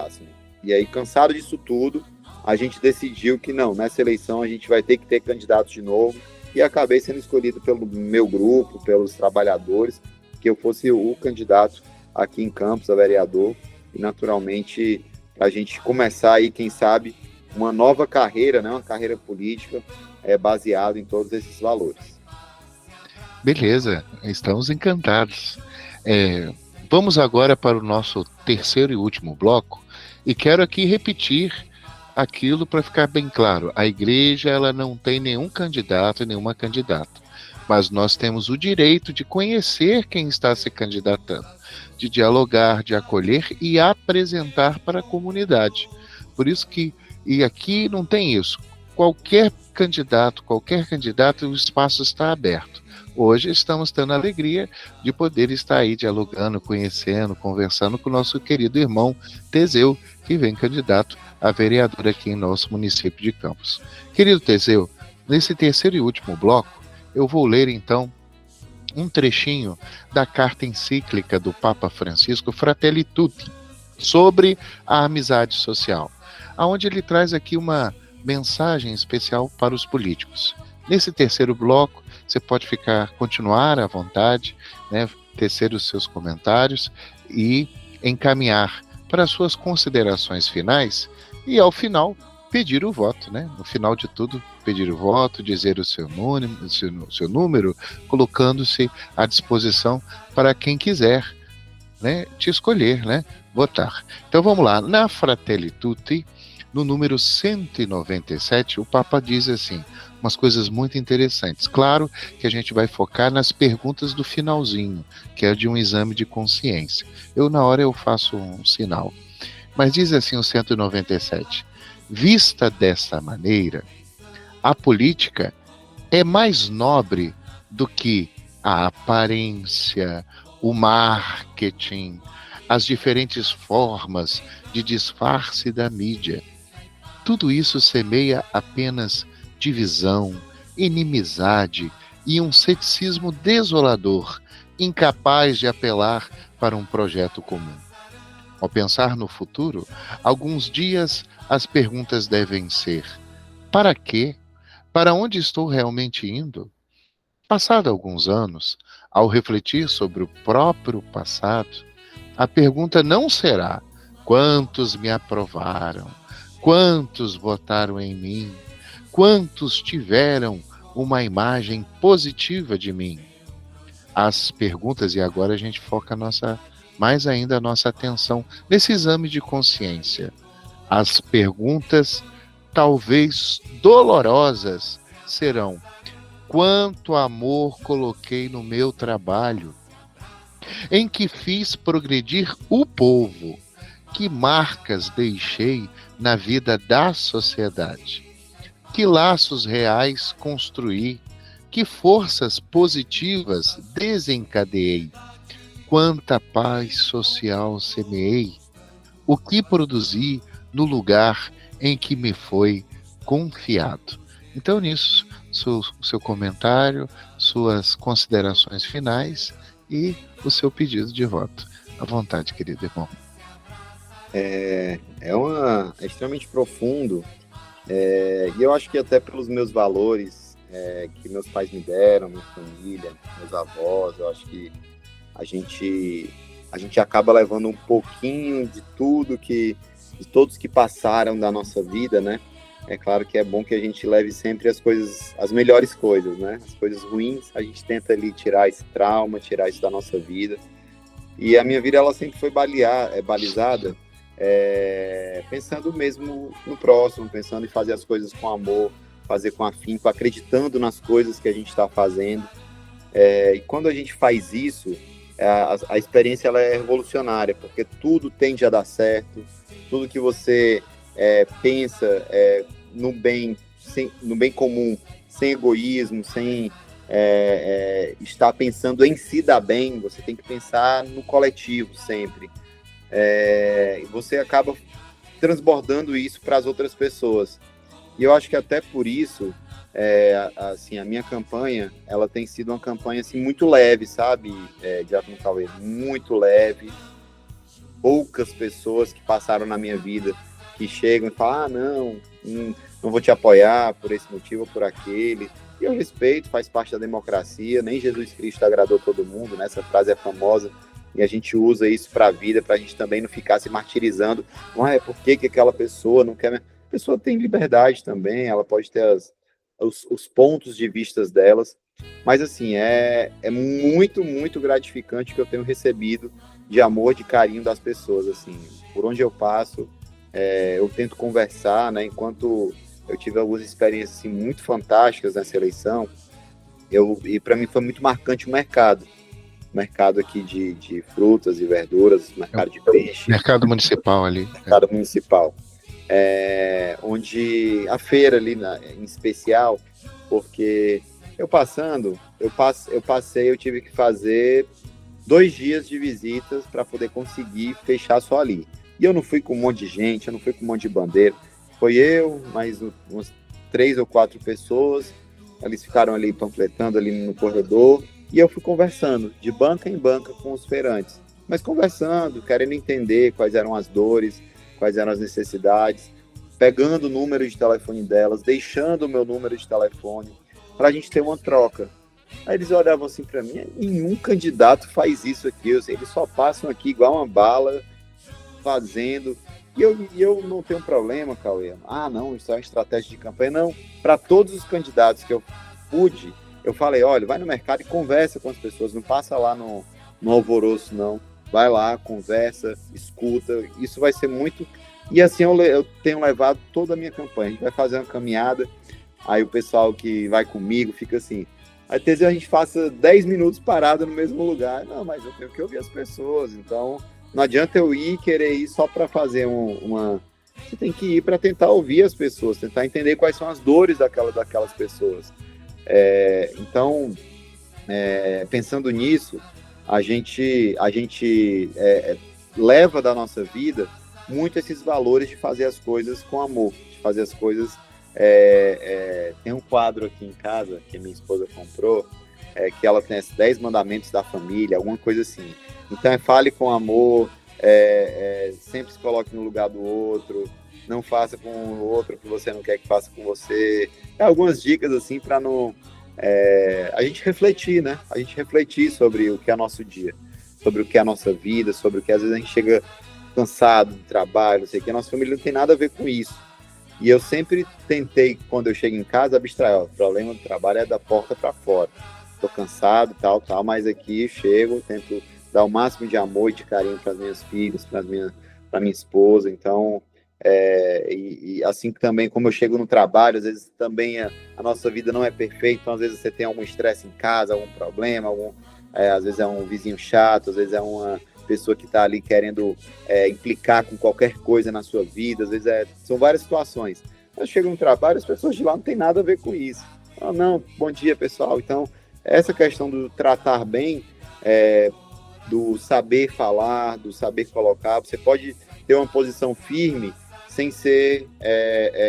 assim. E aí, cansado disso tudo, a gente decidiu que não, nessa eleição a gente vai ter que ter candidatos de novo, e acabei sendo escolhido pelo meu grupo, pelos trabalhadores, que eu fosse o candidato aqui em Campos, a vereador, e naturalmente, a gente começar aí, quem sabe, uma nova carreira, né, uma carreira política baseada em todos esses valores. Beleza, estamos encantados. Vamos agora para o nosso terceiro e último bloco, e quero aqui repetir aquilo para ficar bem claro. A igreja ela não tem nenhum candidato e nenhuma candidata, mas nós temos o direito de conhecer quem está se candidatando, de dialogar, de acolher e apresentar para a comunidade. Por isso que e aqui não tem isso. Qualquer candidato, o espaço está aberto. Hoje estamos tendo a alegria de poder estar aí dialogando, conhecendo, conversando com o nosso querido irmão Teseu, que vem candidato a vereador aqui em nosso município de Campos. Querido Teseu, nesse terceiro e último bloco, eu vou ler então um trechinho da carta encíclica do Papa Francisco, Fratelli Tutti, sobre a amizade social, onde ele traz aqui uma mensagem especial para os políticos. Nesse terceiro bloco, você pode continuar à vontade, né, tecer os seus comentários e encaminhar para as suas considerações finais e, ao final, pedir o voto, né? No final de tudo, pedir o voto, dizer o seu número, colocando-se à disposição para quem quiser, né, te escolher, né, votar. Então vamos lá, na Fratelli Tutti, no número 197, o Papa diz assim, umas coisas muito interessantes. Claro que a gente vai focar nas perguntas do finalzinho, que é de um exame de consciência. Na hora eu faço um sinal. Mas diz assim o 197, vista dessa maneira, a política é mais nobre do que a aparência, o marketing, as diferentes formas de disfarce da mídia. Tudo isso semeia apenas divisão, inimizade e um ceticismo desolador, incapaz de apelar para um projeto comum. Ao pensar no futuro, alguns dias as perguntas devem ser: para quê? Para onde estou realmente indo? Passado alguns anos, ao refletir sobre o próprio passado, a pergunta não será quantos me aprovaram, quantos votaram em mim, quantos tiveram uma imagem positiva de mim. As perguntas, e agora a gente foca mais ainda a nossa atenção nesse exame de consciência. As perguntas, talvez dolorosas, serão: quanto amor coloquei no meu trabalho, em que fiz progredir o povo, que marcas deixei na vida da sociedade, que laços reais construí, que forças positivas desencadeei, quanta paz social semeei, o que produzi no lugar em que me foi confiado. Então, nisso, seu comentário, suas considerações finais e o seu pedido de voto. À vontade, querido irmão. É extremamente profundo, e eu acho que até pelos meus valores que meus pais me deram, minha família, meus avós, eu acho que a gente acaba levando um pouquinho de tudo de todos que passaram da nossa vida, né? É claro que é bom que a gente leve sempre as melhores coisas, né? As coisas ruins, a gente tenta ali tirar esse trauma, tirar isso da nossa vida. E a minha vida, ela sempre foi balizada, pensando mesmo no próximo, pensando em fazer as coisas com amor, fazer com afinco, acreditando nas coisas que a gente está fazendo. E quando a gente faz isso, a experiência ela é revolucionária, porque tudo tende a dar certo, tudo que você pensa no bem comum, sem egoísmo, sem estar pensando em si dar bem, você tem que pensar no coletivo sempre. Você acaba transbordando isso para as outras pessoas. E eu acho que até por isso, assim, a minha campanha, ela tem sido uma campanha assim, muito leve, sabe, Diácono Cauê? Muito leve. Poucas pessoas que passaram na minha vida que chegam e falam, não vou te apoiar por esse motivo ou por aquele. E eu respeito, faz parte da democracia, nem Jesus Cristo agradou todo mundo, né? Essa frase é famosa, e a gente usa isso para a vida, para a gente também não ficar se martirizando. Por que aquela pessoa não quer... A pessoa tem liberdade também, ela pode ter os pontos de vistas delas, mas assim, é muito, muito gratificante que eu tenho recebido de amor, de carinho das pessoas, assim, por onde eu passo, eu tento conversar, né, enquanto eu tive algumas experiências assim, muito fantásticas nessa eleição, e para mim foi muito marcante o mercado aqui de frutas e verduras, mercado de peixe. Mercado municipal ali. Mercado municipal. Onde a feira ali em especial, porque eu tive que fazer 2 dias de visitas para poder conseguir fechar só ali. E eu não fui com um monte de gente, eu não fui com um monte de bandeira. Foi eu, mais umas 3 ou 4 pessoas. Eles ficaram ali panfletando ali no corredor. E eu fui conversando, de banca em banca, com os feirantes. Mas conversando, querendo entender quais eram as dores, quais eram as necessidades, pegando o número de telefone delas, deixando o meu número de telefone, para a gente ter uma troca. Aí eles olhavam assim para mim, nenhum candidato faz isso aqui, eles só passam aqui igual uma bala, fazendo, e eu não tenho problema, Cauê. Não, isso é uma estratégia de campanha. Não, para todos os candidatos que eu pude, eu falei, olha, vai no mercado e conversa com as pessoas, não passa lá no alvoroço, não. Vai lá, conversa, escuta, isso vai ser muito... E assim eu tenho levado toda a minha campanha. A gente vai fazer uma caminhada, aí o pessoal que vai comigo fica assim, aí às vezes a gente passa 10 minutos parado no mesmo lugar. Não, mas eu tenho que ouvir as pessoas, então não adianta eu querer ir só para fazer Você tem que ir para tentar ouvir as pessoas, tentar entender quais são as dores daquelas pessoas. Então, pensando nisso, a gente leva da nossa vida muito esses valores de fazer as coisas com amor, de fazer as coisas... tem um quadro aqui em casa que minha esposa comprou, que ela tem os 10 mandamentos da família, alguma coisa assim. Então fale com amor, sempre se coloque no lugar do outro, não faça com o outro o que você não quer que faça com você. Algumas dicas assim para não a gente refletir, né? A gente refletir sobre o que é nosso dia, sobre o que é a nossa vida, sobre o que às vezes a gente chega cansado do trabalho, não sei o que. A nossa família não tem nada a ver com isso. E eu sempre tentei, quando eu chego em casa, abstrair. O problema do trabalho é da porta para fora. Estou cansado, tal, mas aqui chego, tento dar o máximo de amor e de carinho para as minhas filhas, para minha esposa. Então, e assim também, como eu chego no trabalho, às vezes também a nossa vida não é perfeita, então às vezes você tem algum estresse em casa, algum problema, às vezes é um vizinho chato, às vezes é uma pessoa que está ali querendo implicar com qualquer coisa na sua vida, às vezes são várias situações. Eu chego no trabalho, as pessoas de lá não tem nada a ver com isso. Não, bom dia, pessoal. Então, essa questão do tratar bem, do saber falar, do saber colocar, você pode ter uma posição firme sem ser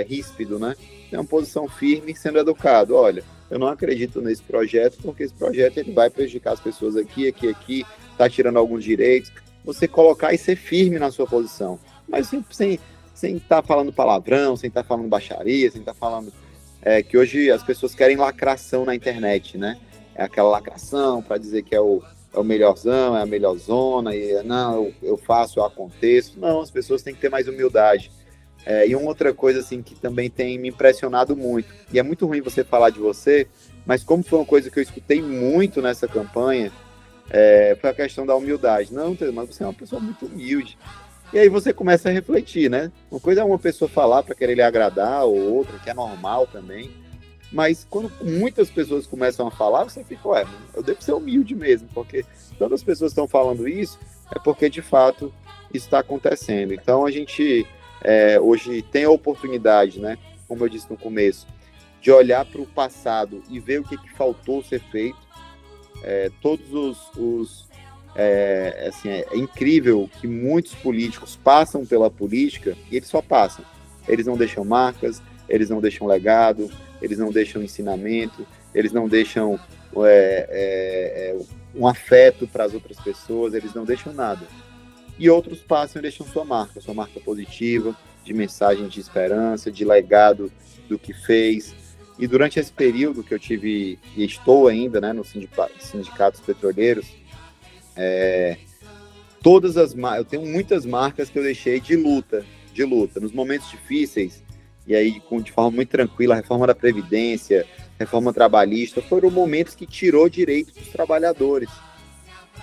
ríspido, né? Ter uma posição firme sendo educado. Olha, eu não acredito nesse projeto, porque esse projeto ele vai prejudicar as pessoas aqui, está tirando alguns direitos. Você colocar e ser firme na sua posição, mas sem estar falando palavrão, sem estar falando baixaria, sem estar falando que hoje as pessoas querem lacração na internet, né? É aquela lacração para dizer que é o melhorzão, é a melhorzona, e não, eu faço, eu aconteço. Não, as pessoas têm que ter mais humildade. E uma outra coisa assim que também tem me impressionado muito, e é muito ruim você falar de você, mas como foi uma coisa que eu escutei muito nessa campanha, foi a questão da humildade. Não, mas você é uma pessoa muito humilde. E aí você começa a refletir, né? Uma coisa é uma pessoa falar para querer lhe agradar, ou outra, que é normal também. Mas quando muitas pessoas começam a falar, você fica, eu devo ser humilde mesmo, porque todas as pessoas estão falando isso, é porque de fato isso está acontecendo. Então a gente hoje tem a oportunidade, né? Como eu disse no começo, de olhar para o passado e ver o que faltou ser feito. Todos assim, é incrível que muitos políticos passam pela política e eles só passam. Eles não deixam marcas, eles não deixam legado, eles não deixam ensinamento, eles não deixam um afeto para as outras pessoas, eles não deixam nada. E outros passam e deixam sua marca positiva, de mensagem de esperança, de legado do que fez. E durante esse período que eu tive, e estou ainda, né, no sindicatos petroleiros, eu tenho muitas marcas que eu deixei de luta, nos momentos difíceis, e aí de forma muito tranquila, a reforma da Previdência, reforma trabalhista, foram momentos que tirou direito dos trabalhadores.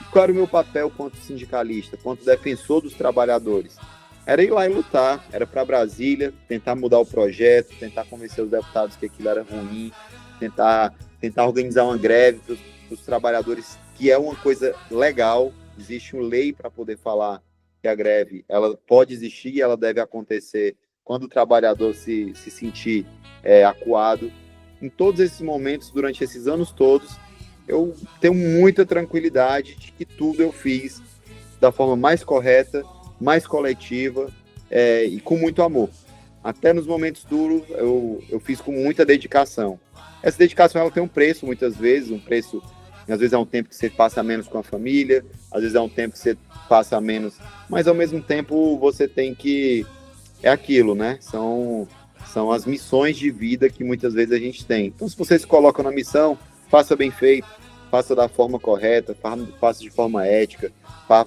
E qual era o meu papel quanto sindicalista, quanto defensor dos trabalhadores? Era ir lá e lutar, era para Brasília, tentar mudar o projeto, tentar convencer os deputados que aquilo era ruim, tentar organizar uma greve para os trabalhadores, que é uma coisa legal, existe uma lei para poder falar que a greve ela pode existir e ela deve acontecer quando o trabalhador se sentir acuado. Em todos esses momentos, durante esses anos todos, eu tenho muita tranquilidade de que tudo eu fiz da forma mais correta, mais coletiva e com muito amor. Até nos momentos duros, eu fiz com muita dedicação. Essa dedicação ela tem um preço, muitas vezes, às vezes é um tempo que você passa menos com a família, às vezes é um tempo que você passa menos, mas ao mesmo tempo você tem que... É aquilo, né? São as missões de vida que muitas vezes a gente tem. Então, se você se coloca na missão, faça bem feito, faça da forma correta, faça de forma ética,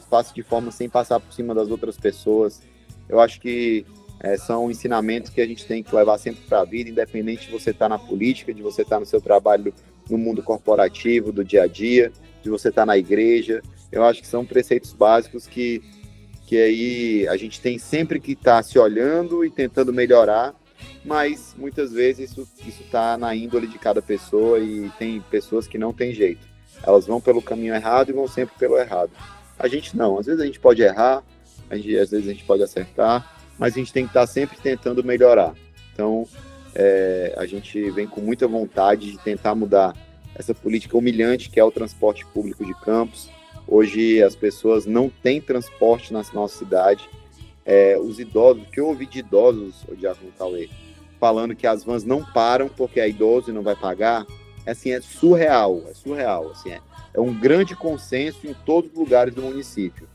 faça de forma sem passar por cima das outras pessoas. Eu acho que são ensinamentos que a gente tem que levar sempre para a vida, independente de você estar na política, de você estar no seu trabalho no mundo corporativo, do dia a dia, de você estar na igreja. Eu acho que são preceitos básicos que aí a gente tem sempre que estar se olhando e tentando melhorar, mas muitas vezes isso está na índole de cada pessoa e tem pessoas que não tem jeito. Elas vão pelo caminho errado e vão sempre pelo errado. A gente não, às vezes a gente pode errar, às vezes a gente pode acertar, mas a gente tem que estar sempre tentando melhorar. Então, a gente vem com muita vontade de tentar mudar essa política humilhante que é o transporte público de Campos. Hoje as pessoas não têm transporte na nossa cidade. Os idosos, o que eu ouvi de idosos, o Diácono Cauê, falando que as vans não param porque é idoso e não vai pagar, assim, é surreal, assim, é um grande consenso em todos os lugares do município.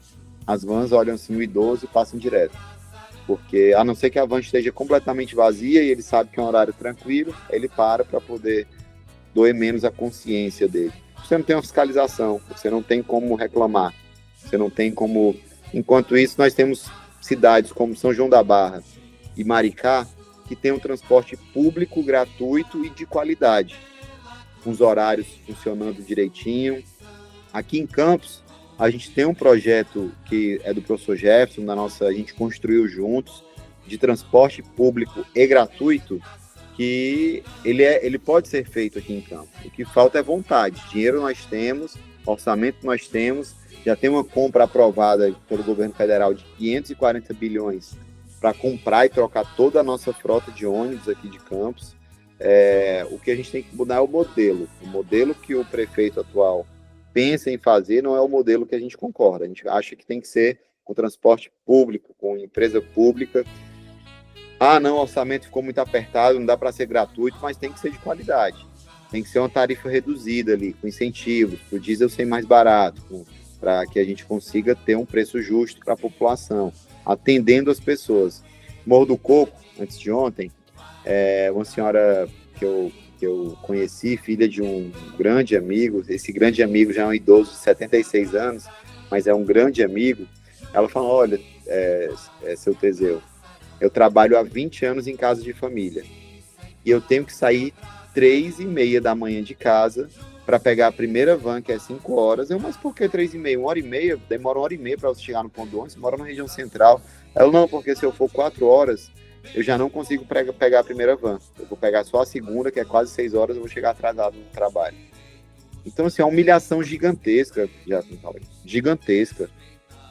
as vans olham assim o idoso e passam direto. Porque, a não ser que a van esteja completamente vazia e ele sabe que é um horário tranquilo, ele para poder doer menos a consciência dele. Você não tem uma fiscalização, você não tem como reclamar, você não tem como... Enquanto isso, nós temos cidades como São João da Barra e Maricá, que tem um transporte público, gratuito e de qualidade, com os horários funcionando direitinho. Aqui em Campos, a gente tem um projeto que é do professor Jefferson, a gente construiu juntos, de transporte público e gratuito, que ele pode ser feito aqui em Campos. O que falta é vontade. Dinheiro nós temos, orçamento nós temos, já tem uma compra aprovada pelo governo federal de 540 bilhões para comprar e trocar toda a nossa frota de ônibus aqui de Campos. O que a gente tem que mudar é o modelo. O modelo que o prefeito atual pensa em fazer não é o modelo que a gente concorda. A gente acha que tem que ser com transporte público, com empresa pública. Não, o orçamento ficou muito apertado, não dá para ser gratuito, mas tem que ser de qualidade. Tem que ser uma tarifa reduzida ali, com incentivos, para o diesel ser mais barato, para que a gente consiga ter um preço justo para a população, atendendo as pessoas. Morro do Coco, antes de ontem, uma senhora que eu conheci, filha de um grande amigo, esse grande amigo já é um idoso de 76 anos, mas é um grande amigo, ela falou, olha, seu Teseu, eu trabalho há 20 anos em casa de família, e eu tenho que sair 3h30 da manhã de casa para pegar a primeira van, que é 5 horas. Mas por que 3h30? 1h30? Demora 1h30 para você chegar no ponto do ônibus, você mora na região central. Ela, não, porque se eu for 4 horas, eu já não consigo pegar a primeira van. Eu vou pegar só a segunda, que é quase 6 horas, eu vou chegar atrasado no trabalho. Então, assim, é uma humilhação gigantesca, já falei, gigantesca.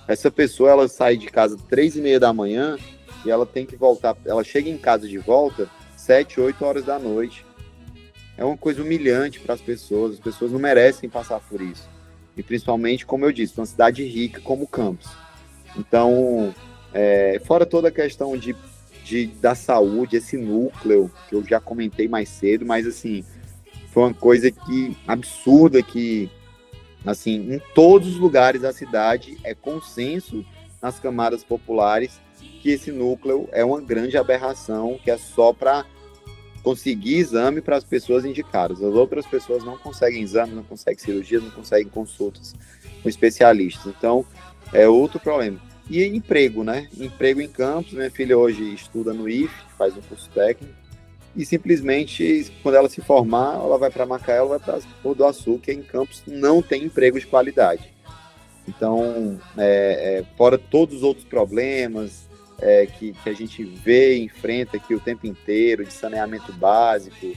Essa pessoa, ela sai de casa 3h30 da manhã e ela tem que voltar, ela chega em casa de volta 7, 8 horas da noite. É uma coisa humilhante para as pessoas não merecem passar por isso. E principalmente, como eu disse, uma cidade rica como Campos. Então, fora toda a questão da saúde, esse núcleo, que eu já comentei mais cedo, mas assim, foi uma coisa absurda que, assim, em todos os lugares da cidade é consenso nas camadas populares que esse núcleo é uma grande aberração, que é só para conseguir exame para as pessoas indicadas. As outras pessoas não conseguem exame, não conseguem cirurgia, não conseguem consultas com especialistas. Então, é outro problema. E emprego, né? Emprego em Campos. Minha filha hoje estuda no IFE, faz um curso técnico, e simplesmente, quando ela se formar, ela vai para Macaé, ela vai para Porto do Açul, que em Campos não tem emprego de qualidade. Então, fora todos os outros problemas que a gente vê e enfrenta aqui o tempo inteiro, de saneamento básico,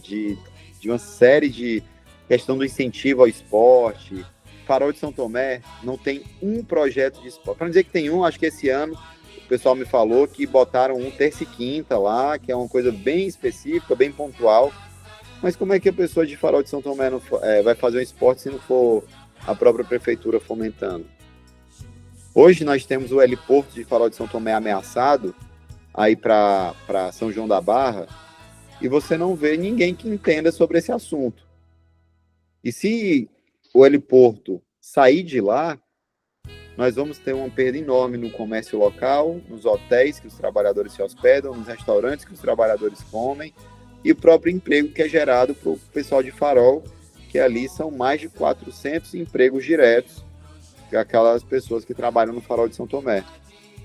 de uma série de questão do incentivo ao esporte. Farol de São Tomé não tem um projeto de esporte. Para não dizer que tem um, acho que esse ano o pessoal me falou que botaram um terça e quinta lá, que é uma coisa bem específica, bem pontual. Mas como é que a pessoa de Farol de São Tomé vai fazer um esporte se não for a própria prefeitura fomentando? Hoje nós temos o heliporto de Farol de São Tomé ameaçado, aí para São João da Barra, e você não vê ninguém que entenda sobre esse assunto. E se o heliporto sair de lá, nós vamos ter uma perda enorme no comércio local, nos hotéis que os trabalhadores se hospedam, nos restaurantes que os trabalhadores comem, e o próprio emprego que é gerado para o pessoal de Farol, que ali são mais de 400 empregos diretos, que aquelas pessoas que trabalham no Farol de São Tomé.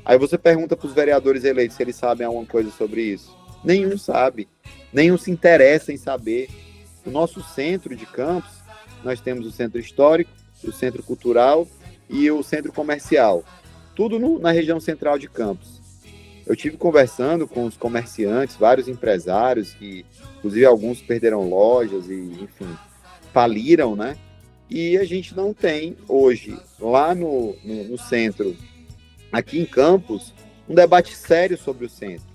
Aí você pergunta para os vereadores eleitos se eles sabem alguma coisa sobre isso. Nenhum sabe, nenhum se interessa em saber. O nosso centro de Campos, nós temos o centro histórico, o centro cultural e o centro comercial. Tudo na região central de Campos. Eu tive conversando com os comerciantes, vários empresários, que inclusive alguns perderam lojas e, enfim, faliram, né? E a gente não tem hoje, lá no centro, aqui em Campos, um debate sério sobre o centro.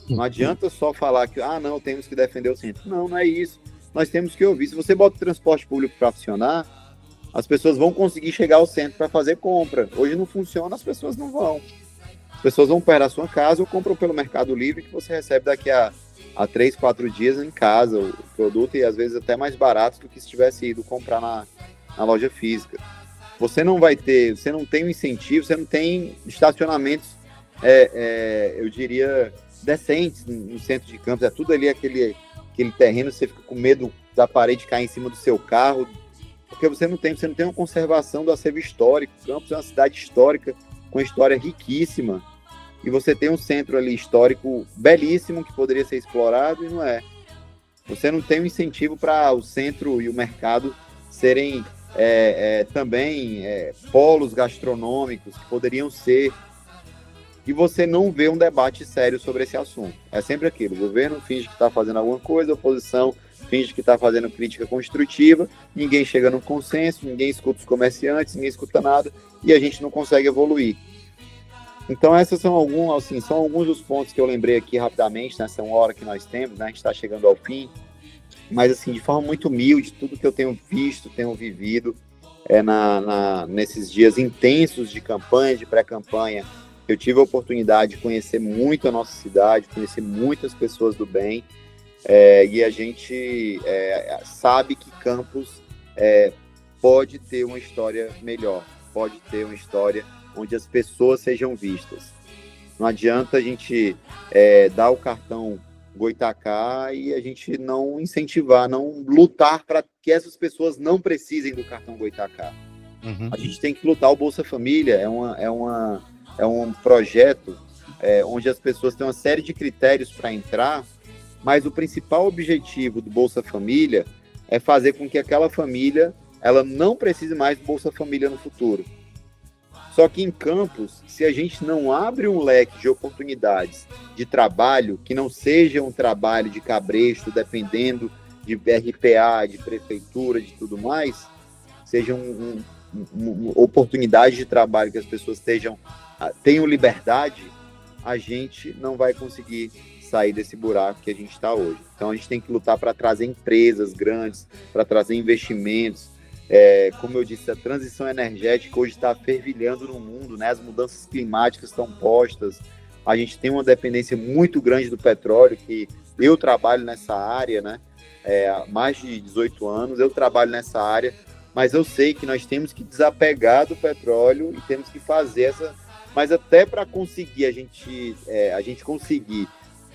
Não adianta só falar que, não, temos que defender o centro. Não, não é isso. Nós temos que ouvir. Se você bota o transporte público para funcionar, as pessoas vão conseguir chegar ao centro para fazer compra. Hoje não funciona, as pessoas não vão. As pessoas vão perto da sua casa ou compram pelo Mercado Livre, que você recebe daqui a 3, 4 dias em casa o produto, e às vezes até mais barato do que se tivesse ido comprar na loja física. você não tem um incentivo, você não tem estacionamentos, eu diria, decentes no centro de Campos. É tudo ali aquele terreno, você fica com medo da parede cair em cima do seu carro, porque você não tem uma conservação do acervo histórico. Campos é uma cidade histórica, com história riquíssima, e você tem um centro ali histórico belíssimo, que poderia ser explorado e não é. Você não tem um incentivo para o centro e o mercado serem também polos gastronômicos que poderiam ser, e você não vê um debate sério sobre esse assunto. É sempre aquilo, o governo finge que está fazendo alguma coisa, a oposição finge que está fazendo crítica construtiva, ninguém chega num consenso, ninguém escuta os comerciantes, ninguém escuta nada, e a gente não consegue evoluir. Então, esses são alguns dos pontos que eu lembrei aqui rapidamente, nessa 1 hora que nós temos, né? A gente está chegando ao fim, mas assim, de forma muito humilde, tudo que eu tenho visto, tenho vivido, nesses dias intensos de campanha, de pré-campanha, eu tive a oportunidade de conhecer muito a nossa cidade, conhecer muitas pessoas do bem, e a gente sabe que Campos pode ter uma história melhor, pode ter uma história onde as pessoas sejam vistas. Não adianta a gente dar o cartão Goitacá e a gente não incentivar, não lutar para que essas pessoas não precisem do cartão Goitacá. Uhum. A gente tem que lutar. O Bolsa Família é um projeto onde as pessoas têm uma série de critérios para entrar, mas o principal objetivo do Bolsa Família é fazer com que aquela família ela não precise mais do Bolsa Família no futuro. Só que em Campos, se a gente não abre um leque de oportunidades de trabalho, que não seja um trabalho de cabresto, dependendo de RPA, de prefeitura, de tudo mais, seja uma oportunidade de trabalho que as pessoas tenham liberdade, a gente não vai conseguir sair desse buraco que a gente está hoje. Então a gente tem que lutar para trazer empresas grandes, para trazer investimentos. Como eu disse, a transição energética hoje está fervilhando no mundo, né? As mudanças climáticas estão postas, a gente tem uma dependência muito grande do petróleo, que eu trabalho nessa área, né? Há mais de 18 anos eu trabalho nessa área, mas eu sei que nós temos que desapegar do petróleo e temos que fazer mas até para conseguir a gente conseguir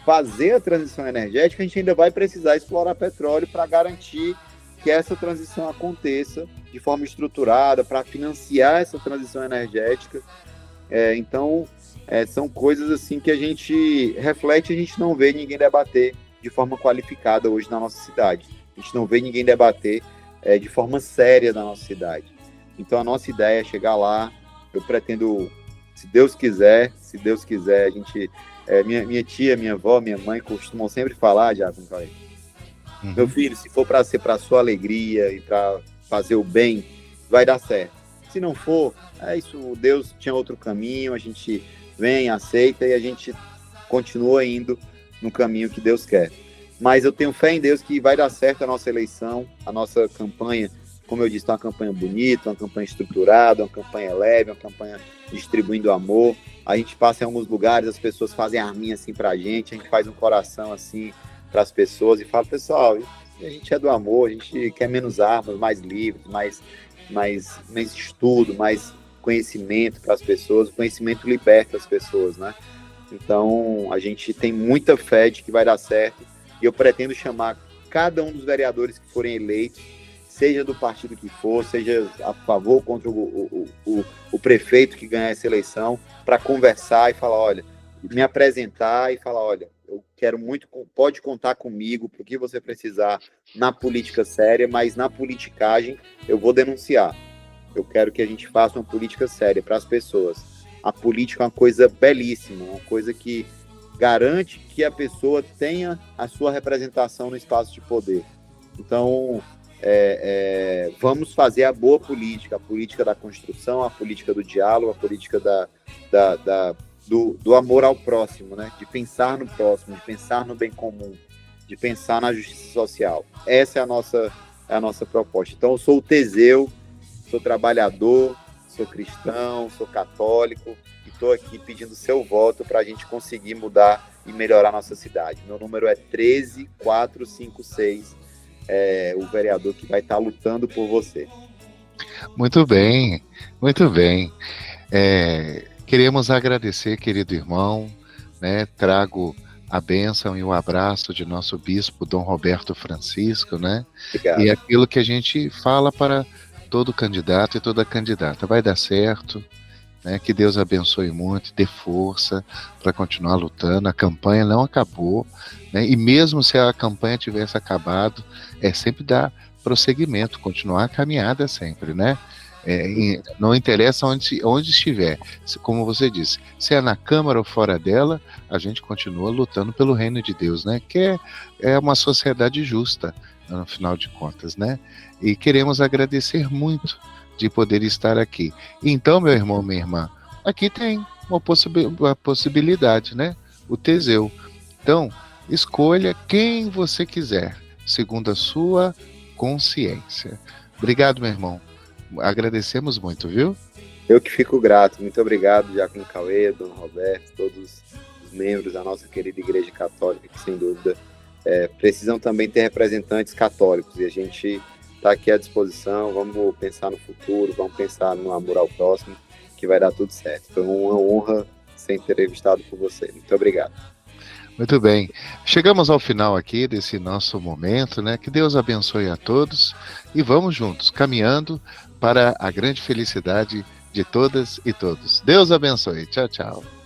fazer a transição energética, a gente ainda vai precisar explorar petróleo para garantir que essa transição aconteça de forma estruturada, para financiar essa transição energética. Então, são coisas assim que a gente reflete e a gente não vê ninguém debater de forma qualificada hoje na nossa cidade. A gente não vê ninguém debater de forma séria na nossa cidade. Então, a nossa ideia é chegar lá. Eu pretendo, se Deus quiser, a gente... minha tia, minha avó, minha mãe costumam sempre falar, Diácono Cauê, meu filho, se for para ser para sua alegria e para fazer o bem, vai dar certo. Se não for, isso, Deus tinha outro caminho, a gente vem, aceita e a gente continua indo no caminho que Deus quer. Mas eu tenho fé em Deus que vai dar certo a nossa eleição, a nossa campanha. Como eu disse, é uma campanha bonita, uma campanha estruturada, uma campanha leve, uma campanha distribuindo amor. A gente passa em alguns lugares, as pessoas fazem arminha assim pra gente, a gente faz um coração assim para as pessoas e fala, pessoal, a gente é do amor, a gente quer menos armas, mais livros, mais estudo, mais conhecimento para as pessoas, o conhecimento liberta as pessoas, né? Então, a gente tem muita fé de que vai dar certo e eu pretendo chamar cada um dos vereadores que forem eleitos, seja do partido que for, seja a favor ou contra o prefeito que ganhar essa eleição, para conversar e falar, olha, me apresentar e falar, olha, eu quero muito, pode contar comigo para o que você precisar na política séria, mas na politicagem eu vou denunciar. Eu quero que a gente faça uma política séria para as pessoas. A política é uma coisa belíssima, uma coisa que garante que a pessoa tenha a sua representação no espaço de poder. Então, vamos fazer a boa política, a política da construção, a política do diálogo, a política do amor ao próximo, né? De pensar no próximo, de pensar no bem comum, de pensar na justiça social. Essa é a nossa proposta. Então, eu sou o Teseu, sou trabalhador, sou cristão, sou católico e estou aqui pedindo seu voto para a gente conseguir mudar e melhorar a nossa cidade. Meu número é 13456, o vereador que vai estar lutando por você. Muito bem, muito bem. Queremos agradecer, querido irmão, né? Trago a bênção e o abraço de nosso bispo Dom Roberto Francisco, né? Obrigado. E aquilo que a gente fala para todo candidato e toda candidata, vai dar certo, né? Que Deus abençoe muito, dê força para continuar lutando. A campanha não acabou, né? E mesmo se a campanha tivesse acabado, sempre dar prosseguimento, continuar a caminhada sempre, né? Não interessa onde estiver, como você disse, se é na Câmara ou fora dela, a gente continua lutando pelo reino de Deus, né? Que é uma sociedade justa, no final de contas, né? E queremos agradecer muito de poder estar aqui. Então, meu irmão, minha irmã, aqui tem uma possibilidade, né? O Teseu. Então, escolha quem você quiser, segundo a sua consciência. Obrigado, meu irmão. Agradecemos muito, viu? Eu que fico grato. Muito obrigado, Diácono Cauê, Dom Roberto, todos os membros da nossa querida Igreja Católica, que sem dúvida precisam também ter representantes católicos. E a gente está aqui à disposição. Vamos pensar no futuro, vamos pensar no amor ao próximo, que vai dar tudo certo. Foi uma honra ser entrevistado por você. Muito obrigado. Muito bem. Chegamos ao final aqui desse nosso momento, né? Que Deus abençoe a todos e vamos juntos, caminhando para a grande felicidade de todas e todos. Deus abençoe. Tchau, tchau.